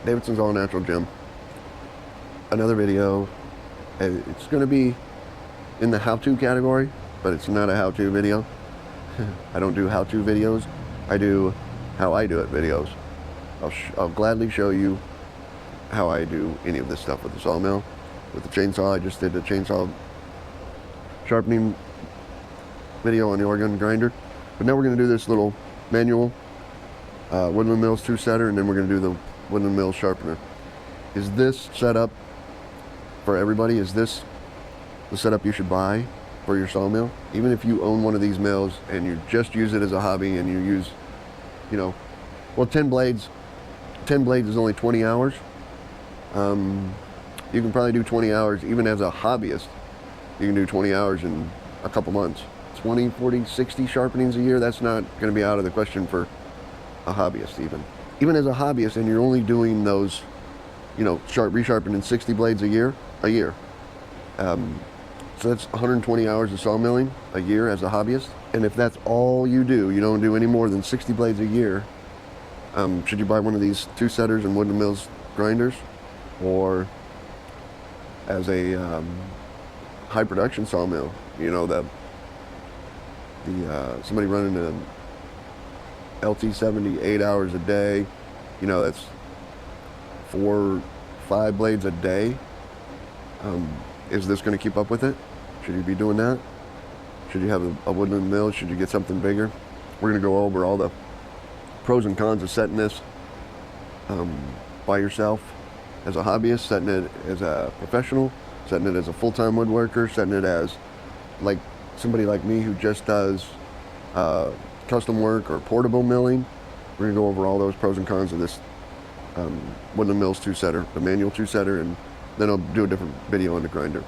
Davidson's All Natural Gym. Another video. It's going to be in the how-to category, but it's not a how-to video. I don't do how-to videos. I do how I do it videos. I'll gladly show you how I do any of this stuff with the sawmill. With the chainsaw, I just did the chainsaw sharpening video on the organ grinder. But now we're going to do this little manual Woodland Mills Tooth setter, and then we're going to do the Woodland Mills sharpener. Is this setup for everybody? Is this the setup you should buy for your sawmill? Even if you own one of these mills and you just use it as a hobby and you use, you know, well, 10 blades is only 20 hours. You can probably do 20 hours even as a hobbyist. You can do 20 hours in a couple months. 20, 40, 60 sharpenings a year, that's not going to be out of the question for a hobbyist even. Even as a hobbyist, and you're only doing those, you know, resharpening 60 blades a year. So that's 120 hours of sawmilling a year as a hobbyist. And if that's all you do, you don't do any more than 60 blades a year, should you buy one of these tooth setters and Woodland Mills grinders? Or as a high production sawmill, you know, somebody running an LT70 8 hours a day, you know, that's 4, 5 blades a day. Is this going to keep up with it? Should you be doing that? Should you have a Woodland Mill? Should you get something bigger? We're going to go over all the pros and cons of setting this by yourself as a hobbyist, setting it as a professional, setting it as a full-time woodworker, setting it as like somebody like me who just does custom work or portable milling. We're going to go over all those pros and cons of this Woodland Mills Tooth setter, the manual tooth setter, and then I'll do a different video on the grinder.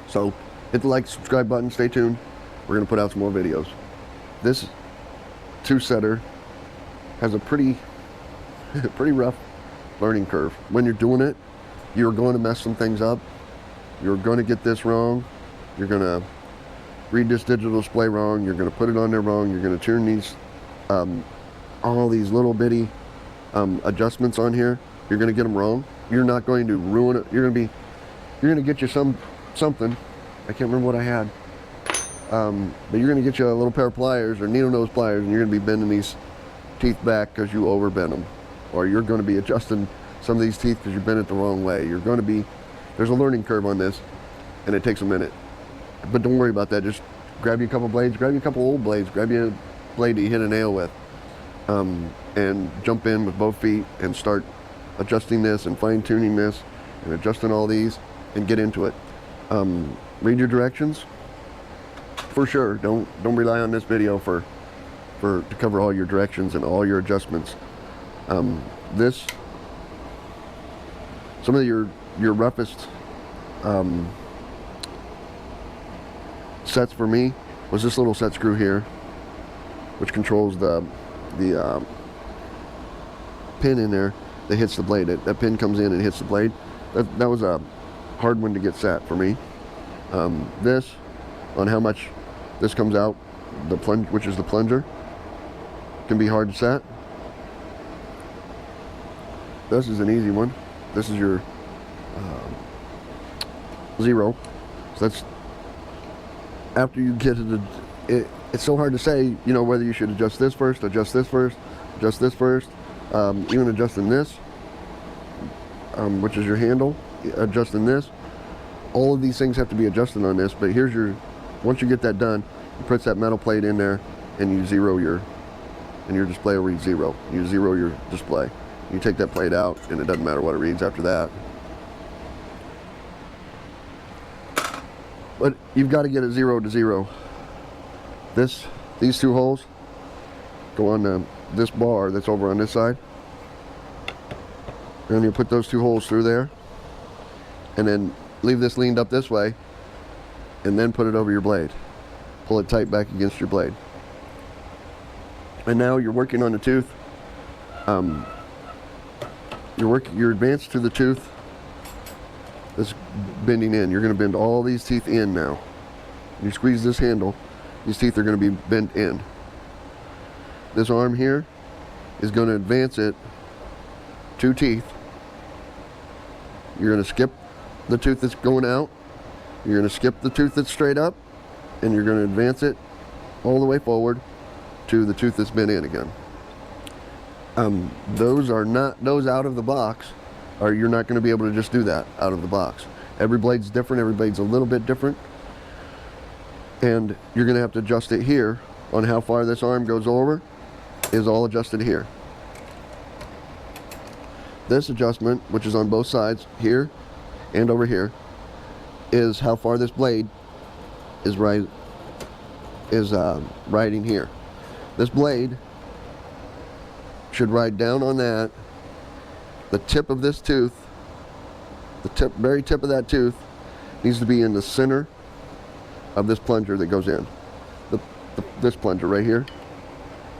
So hit the like, subscribe button, stay tuned. We're going to put out some more videos. This tooth setter has a pretty rough learning curve. When you're doing it, you're going to mess some things up. You're going to get this wrong. You're going to read this digital display wrong. You're going to put it on there wrong. You're going to turn these all these little bitty adjustments on here. You're going to get them wrong. You're not going to ruin it. You're going to get you something. I can't remember what I had. But you're going to get you a little pair of pliers or needle nose pliers, and you're going to be bending these teeth back because you overbent them. Or you're going to be adjusting some of these teeth because you bent it the wrong way. There's a learning curve on this, and it takes a minute. But don't worry about that. Just grab you a couple blades, grab you a couple old blades, grab you a blade that you hit a nail with, and jump in with both feet and start adjusting this and fine-tuning this and adjusting all these and get into it. Read your directions for sure. Don't rely on this video to cover all your directions and all your adjustments. Some of your roughest sets for me was this little set screw here, which controls the pin in there that hits the blade. That pin comes in and hits the blade. That was a hard one to get set for me. This, on how much this comes out, the plunge, which is the plunger, can be hard to set. This is an easy one. This is your 0. So that's after you get it. It's so hard to say, you know, whether you should adjust this first, adjust this first, adjust this first. Even adjusting this, which is your handle, adjusting this. All of these things have to be adjusted on this. But once you get that done, you put that metal plate in there, and you zero your display will read 0. You zero your display. You take that plate out, and it doesn't matter what it reads after that. But you've got to get it 0 to 0. These two holes go on this bar that's over on this side. And you put those 2 holes through there, and then leave this leaned up this way, and then put it over your blade. Pull it tight back against your blade. And now you're working on the tooth. You're advanced to the tooth that's bending in. You're going to bend all these teeth in now. You squeeze this handle, these teeth are going to be bent in. This arm here is going to advance it 2 teeth. You're going to skip the tooth that's going out. You're going to skip the tooth that's straight up, and you're going to advance it all the way forward to the tooth that's been in again. Those out of the box, or you're not going to be able to just do that out of the box. Every blade's different, every blade's a little bit different, and you're going to have to adjust it here on how far this arm goes over is all adjusted here. This adjustment, which is on both sides, here and over here, is how far this blade is riding here. This blade should ride down on that. The tip of this tooth, very tip of that tooth, needs to be in the center of this plunger that goes in. This plunger right here,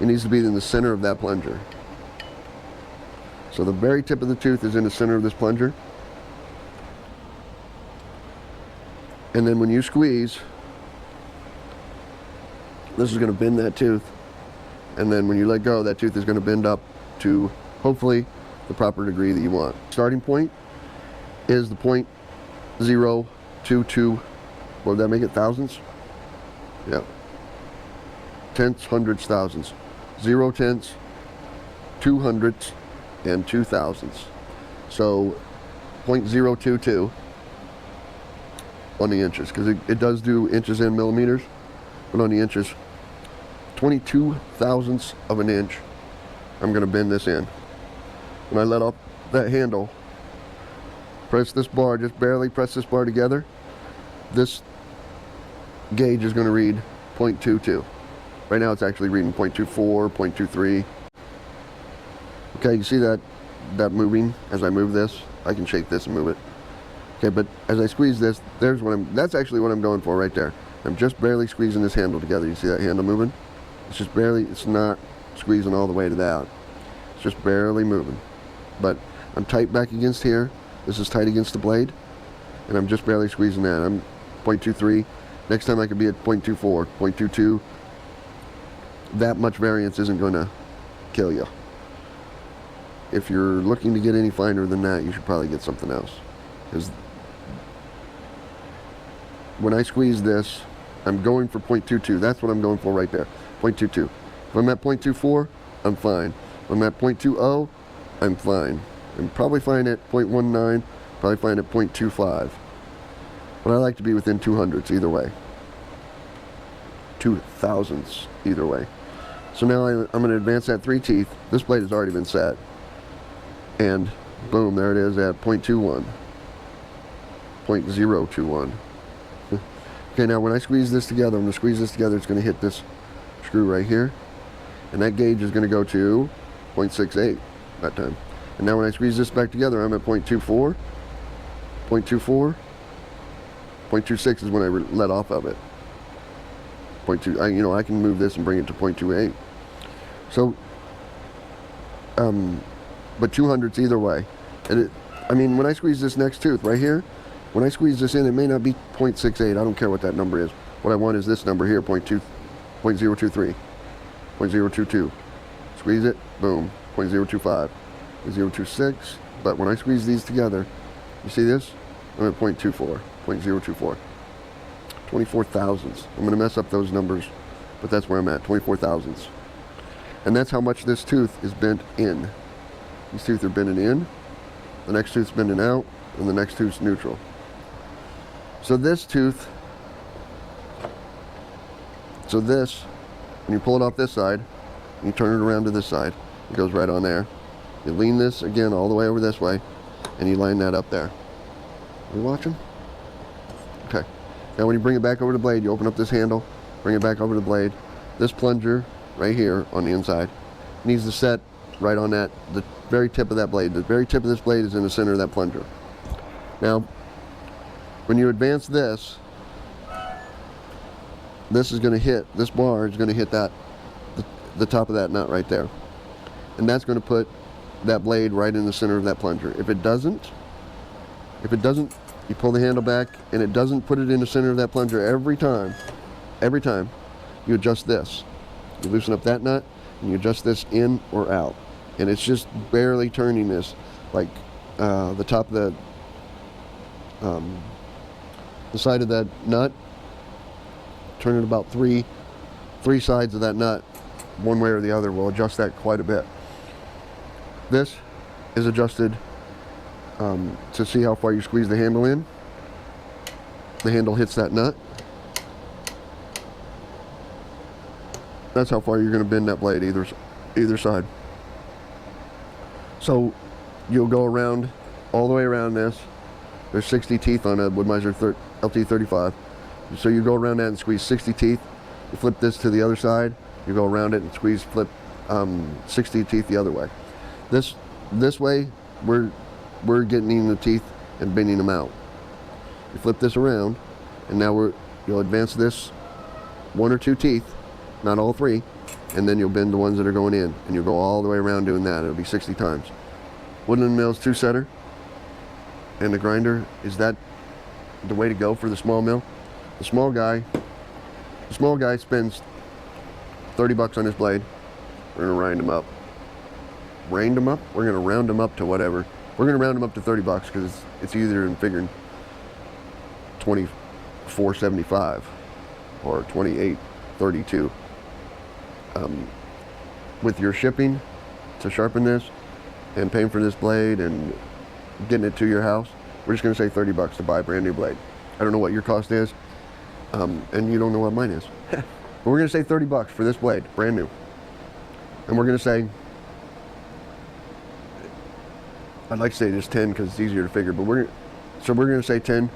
it needs to be in the center of that plunger. So the very tip of the tooth is in the center of this plunger. And then when you squeeze, this is going to bend that tooth. And then when you let go, that tooth is going to bend up to, hopefully, the proper degree that you want. Starting point is the 0.022, what would that make it, thousandths? Yeah. Tenths, hundredths, thousandths. 0 tenths, 2 hundredths, and 2 thousandths. So 0.022 on the inches, because it does do inches and millimeters, but on the inches, 22 thousandths of an inch, I'm going to bend this in. When I let up that handle, press this bar, just barely press this bar together, this gauge is going to read 0.22. Right now it's actually reading 0.24, 0.23. Okay, you see that moving as I move this? I can shake this and move it. Okay, but as I squeeze this, that's actually what I'm going for right there. I'm just barely squeezing this handle together. You see that handle moving? It's just barely, it's not squeezing all the way to that. It's just barely moving. But I'm tight back against here. This is tight against the blade. And I'm just barely squeezing that. I'm 0.23. Next time I could be at 0.24, 0.22. That much variance isn't going to kill you. If you're looking to get any finer than that, you should probably get something else. Because when I squeeze this, I'm going for 0.22. That's what I'm going for right there, 0.22. If I'm at 0.24, I'm fine. If I'm at 0.20, I'm fine. I'm probably fine at 0.19, probably fine at 0.25. But I like to be within 200ths either way. 2 thousandths either way. So now I'm going to advance that 3 teeth. This blade has already been set. And boom, there it is at 0.21. 0.021. Okay, now when I squeeze this together, I'm going to squeeze this together, it's going to hit this screw right here. And that gauge is going to go to 0.68 that time. And now when I squeeze this back together, I'm at 0.24. 0.24. 0.26 is when I let off of it. 0.2, I can move this and bring it to 0.28. So, but 200ths either way. And when I squeeze this next tooth right here, when I squeeze this in, it may not be 0.68. I don't care what that number is. What I want is this number here, 0.023, 0.022. Squeeze it, boom, 0.025, 0.026. But when I squeeze these together, you see this? I'm at 0.24, 0.024. 24 thousandths. I'm going to mess up those numbers, but that's where I'm at, 24 thousandths. And that's how much this tooth is bent in. These teeth are bending in, the next tooth's bending out, and the next tooth's neutral. So this tooth, when you pull it off this side, and you turn it around to this side, it goes right on there. You lean this again all the way over this way, and you line that up there. Are you watching? Okay. Now when you bring it back over the blade, you open up this handle, bring it back over the blade. This plunger right here on the inside needs to set right on the very tip of that blade. The very tip of this blade is in the center of that plunger. Now, when you advance this is going to hit, this bar is going to hit the top of that nut right there. And that's going to put that blade right in the center of that plunger. If it doesn't, you pull the handle back and it doesn't put it in the center of that plunger every time, you adjust this. You loosen up that nut and you adjust this in or out. And it's just barely turning this. like the top of the side of that nut. Turn it about three sides of that nut, one way or the other, will adjust that quite a bit. This is adjusted to see how far you squeeze the handle in. The handle hits that nut. That's how far you're going to bend that blade, either side. So you'll go around, all the way around this. There's 60 teeth on a Woodmiser LT35. So you go around that and squeeze 60 teeth. You flip this to the other side. You go around it and flip 60 teeth the other way. This way, we're getting the teeth and bending them out. You flip this around, and now you'll advance this 1 or 2 teeth, not all 3, and then you'll bend the ones that are going in, and you'll go all the way around doing that. It'll be 60 times. Woodland Mills Tooth setter and the grinder, is that the way to go for the small mill? The small guy spends $30 on his blade. We're gonna round him up. We're gonna round him up to whatever. We're gonna round him up to $30 because it's easier than figuring $24.75 or $28.32. With your shipping to sharpen this and paying for this blade and getting it to your house, we're just gonna say $30 to buy a brand new blade. I don't know what your cost is, and you don't know what mine is. But we're gonna say $30 for this blade, brand new. And we're gonna say, I'd like to say just 10 because it's easier to figure, but we're gonna say $10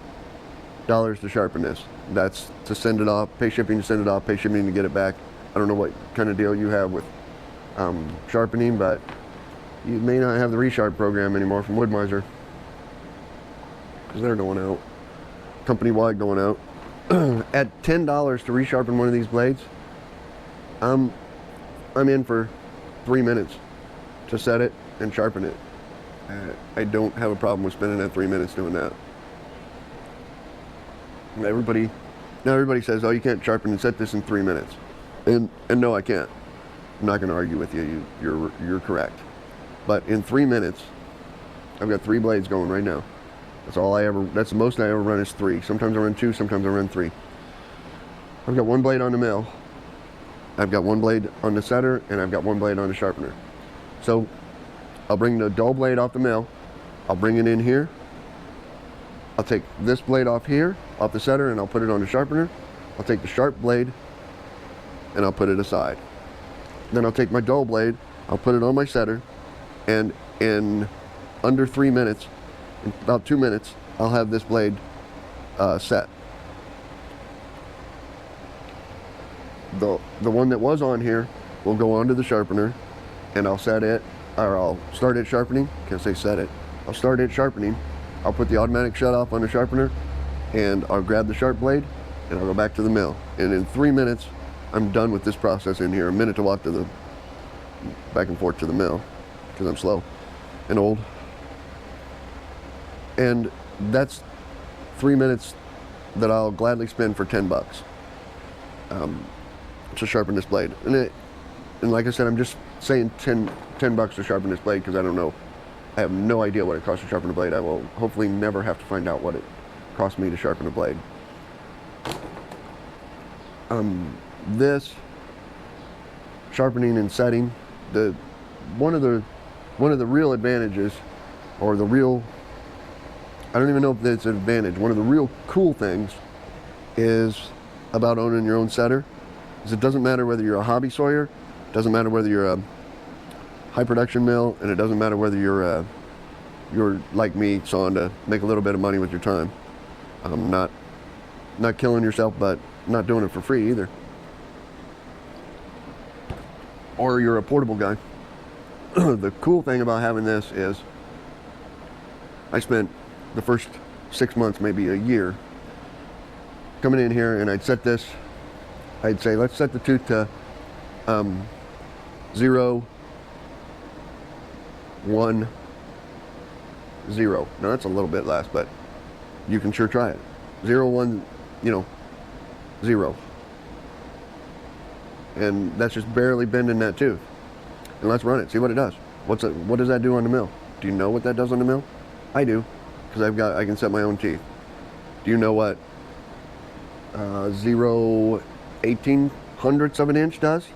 to sharpen this. That's to send it off, pay shipping to send it off, pay shipping to get it back. I don't know what kind of deal you have with sharpening, but you may not have the resharp program anymore from Woodmiser because they're going out, company-wide going out. At $10 to resharpen one of these blades, I'm in for 3 minutes to set it and sharpen it. I don't have a problem with spending that 3 minutes doing that. Now everybody says, oh, you can't sharpen and set this in 3 minutes. And no, I can't. I'm not going to argue with you. You're correct. But in 3 minutes, I've got 3 blades going right now. That's the most I ever run is 3. Sometimes I run 2, sometimes I run 3. I've got 1 blade on the mill. I've got 1 blade on the setter, and I've got 1 blade on the sharpener. So I'll bring the dull blade off the mill. I'll bring it in here. I'll take this blade off here, off the setter, and I'll put it on the sharpener. I'll take the sharp blade, and I'll put it aside. Then I'll take my dull blade, I'll put it on my setter, and in under 3 minutes, in about 2 minutes, I'll have this blade set. The one that was on here will go onto the sharpener, and I'll set it, or I'll start it sharpening. Can't say set it. I'll start it sharpening. I'll put the automatic shut off on the sharpener, and I'll grab the sharp blade, and I'll go back to the mill. And in 3 minutes, I'm done with this process in here. A minute to walk to the back and forth to the mill because I'm slow and old. And that's 3 minutes that I'll gladly spend for $10 to sharpen this blade. And like I said, I'm just saying $10 to sharpen this blade because I don't know. I have no idea what it costs to sharpen a blade. I will hopefully never have to find out what it cost me to sharpen a blade. This sharpening and setting, one of the real advantages, or I don't even know if it's an advantage, one of the real cool things is about owning your own setter is it doesn't matter whether you're a hobby sawyer, it doesn't matter whether you're a high production mill, and it doesn't matter whether you're like me, sawing to make a little bit of money with your time. Not killing yourself, but not doing it for free either. Or you're a portable guy. The cool thing about having this is I spent the first 6 months, maybe a year, coming in here, and I'd set this. I'd say, let's set the tooth to 0, 1, 0. Now that's a little bit less, but you can sure try it. 0, 1, 0. And that's just barely bending that tooth. And let's run it, see what it does. What does that do on the mill? Do you know what that does on the mill? I do, because I can set my own teeth. Do you know what 0.18 of an inch does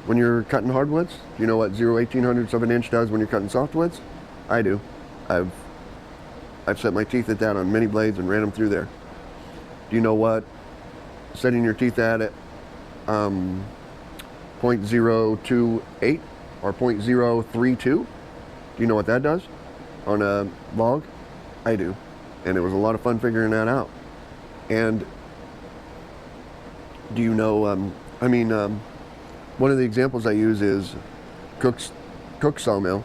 when you're cutting hardwoods? Do you know what 0.18 of an inch does when you're cutting softwoods? I do. I've set my teeth at that on many blades and ran them through there. Do you know what setting your teeth at 0.028 or 0.032? Do you know what that does on a log? I do. And it was a lot of fun figuring that out. And do you know, one of the examples I use is Cook's Sawmill.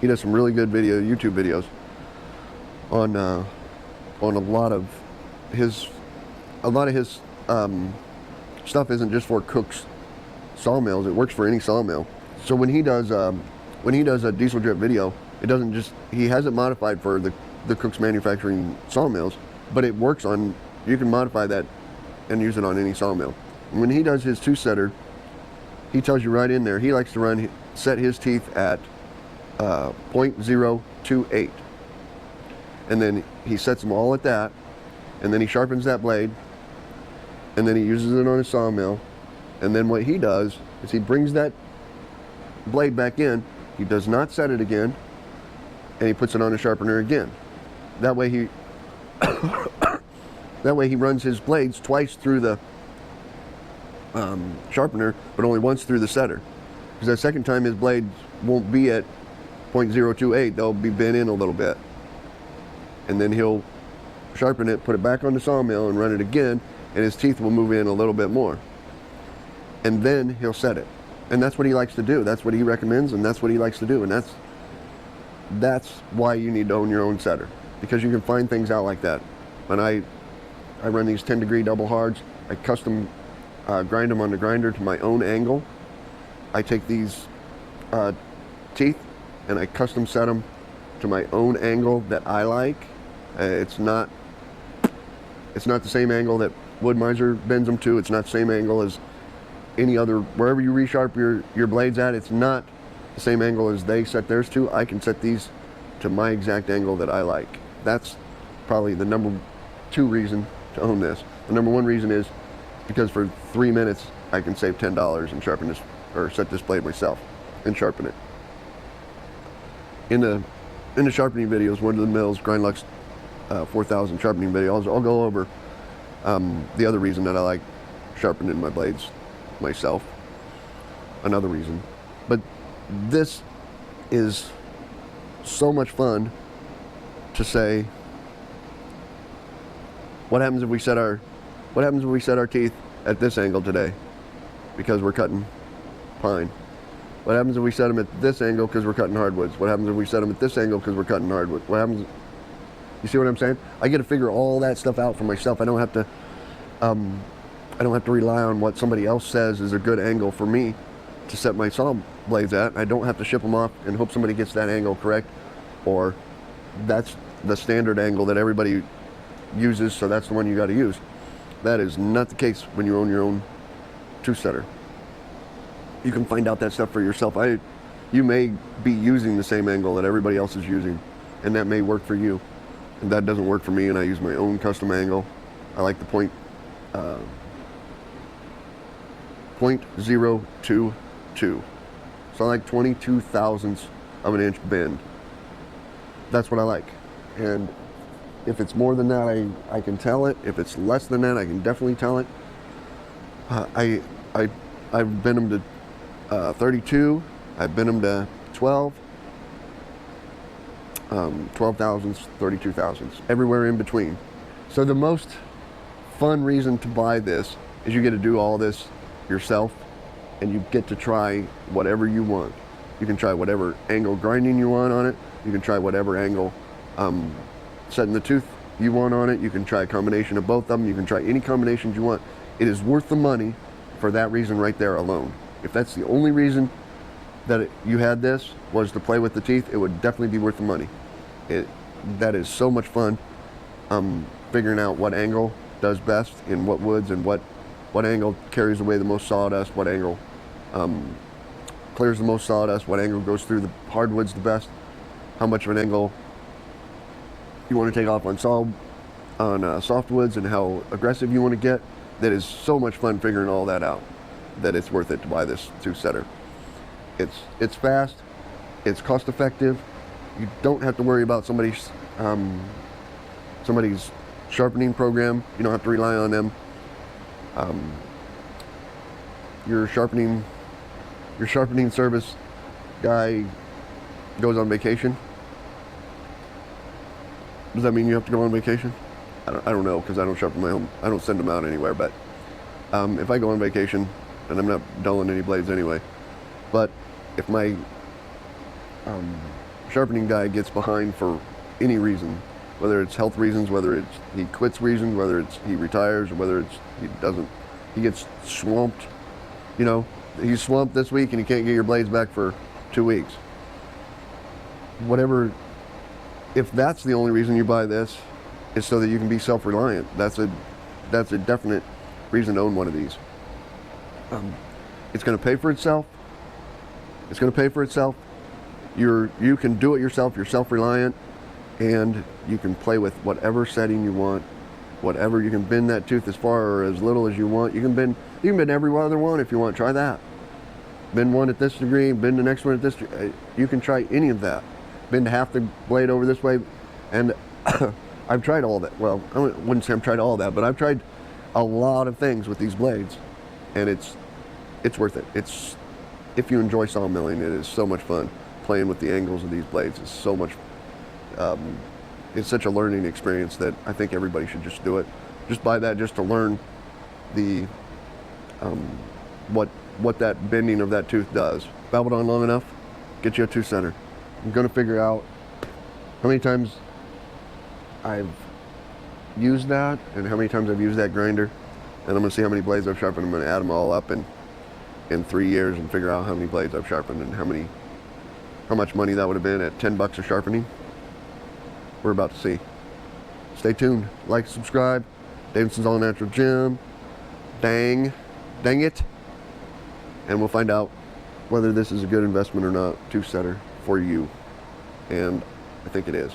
He does some really good YouTube videos on a lot of his stuff isn't just for Cook's sawmills. It works for any sawmill. So when he does a diesel drip video, it doesn't just, he has it modified for the Cook's manufacturing sawmills, but it works on, you can modify that and use it on any sawmill. And when he does his two-setter, he tells you right in there, he likes to set his teeth at 0.028. And then he sets them all at that, and then he sharpens that blade, and then he uses it on his sawmill. And then what he does is he brings that blade back in, he does not set it again, and he puts it on a sharpener again. That way he runs his blades twice through the sharpener, but only once through the setter. Because that second time his blades won't be at 0.028, they'll be bent in a little bit. And then he'll sharpen it, put it back on the sawmill, and run it again, and his teeth will move in a little bit more. And then he'll set it. And that's what he likes to do. That's what he recommends, and that's what he likes to do. And that's why you need to own your own setter, because you can find things out like that. When I run these 10-degree double hards, I custom grind them on the grinder to my own angle. I take these teeth and I custom set them to my own angle that I like. It's not the same angle that Wood Miser bends them to. It's not the same angle as any other, wherever you resharp your blades at, it's not the same angle as they set theirs to. I can set these to my exact angle that I like. That's probably the number 2 reason to own this. The number 1 reason is because for 3 minutes I can save $10 and sharpen this, or set this blade myself and sharpen it. In the sharpening videos, Woodland Mills Grindlux 4000 sharpening videos, I'll go over the other reason that I like sharpening my blades myself. Another reason. But this is so much fun to say, what happens if we set our teeth at this angle today because we're cutting pine? What happens if we set them at this angle because we're cutting hardwoods? What happens if we set them at this angle because we're cutting hardwood? What happens? You see what I'm saying? I get to figure all that stuff out for myself. I don't have to rely on what somebody else says is a good angle for me to set my saw blades at. I don't have to ship them off and hope somebody gets that angle correct, or that's the standard angle that everybody uses, so that's the one you got to use. That is not the case when you own your own two-setter. You can find out that stuff for yourself. You may be using the same angle that everybody else is using, and that may work for you. And that doesn't work for me, and I use my own custom angle. I like the 0.022. So I like 22 thousandths of an inch bend. That's what I like. And if it's more than that, I can tell it. If it's less than that, I can definitely tell it. I've bent them to 32. I've bent them to 12. 12 thousandths, 32 thousandths, everywhere in between. So the most fun reason to buy this is you get to do all this yourself, and you get to try whatever you want. You can try whatever angle grinding you want on it. You can try whatever angle setting the tooth you want on it. You can try a combination of both of them. You can try any combinations you want. It is worth the money for that reason right there alone. If that's the only reason that you had this was to play with the teeth, it would definitely be worth the money. That is so much fun, figuring out what angle does best in what woods, and what angle carries away the most sawdust, what angle clears the most sawdust, what angle goes through the hardwoods the best. how much of an angle you want to take off on softwoods and how aggressive you want to get. That is so much fun figuring all that out, that it's worth it to buy this tooth setter. It's fast, it's cost effective. You don't have to worry about somebody's sharpening program. You don't have to rely on them. Your sharpening service guy goes on vacation. Does that mean you have to go on vacation? I don't know, because I don't sharpen my own. I don't send them out anywhere. But if I go on vacation, and I'm not dulling any blades anyway, but if my sharpening guy gets behind for any reason, whether it's health reasons, whether it's he quits reasons, whether it's he retires, or whether it's he gets swamped, you know, he's swamped this week and you can't get your blades back for 2 weeks. Whatever, if that's the only reason you buy this, is so that you can be self-reliant. That's a definite reason to own one of these. It's going to pay for itself. It's going to pay for itself. You can do it yourself. You're self-reliant, and you can play with whatever setting you want. Whatever, you can bend that tooth as far or as little as you want. You can bend every other one if you want. Try that. Bend one at this degree, bend the next one at this degree. You can try any of that. Bend half the blade over this way, and I've tried all that. Well, I wouldn't say I've tried all that, but I've tried a lot of things with these blades, and it's worth it. If you enjoy sawmilling, it is so much fun. Playing with the angles of these blades is so much. It's such a learning experience that I think everybody should just do it. Just buy that just to learn the what that bending of that tooth does. Babbled on long enough, get you a tooth center. I'm going to figure out how many times I've used that and how many times I've used that grinder, and I'm going to see how many blades I've sharpened. I'm going to add them all up in 3 years and figure out how many blades I've sharpened and how much money that would have been at $10 of sharpening. We're about to see. Stay tuned. Like, subscribe. Davidson's All Natural Gym. Dang it. And we'll find out whether this is a good investment or not, tooth setter for you. And I think it is.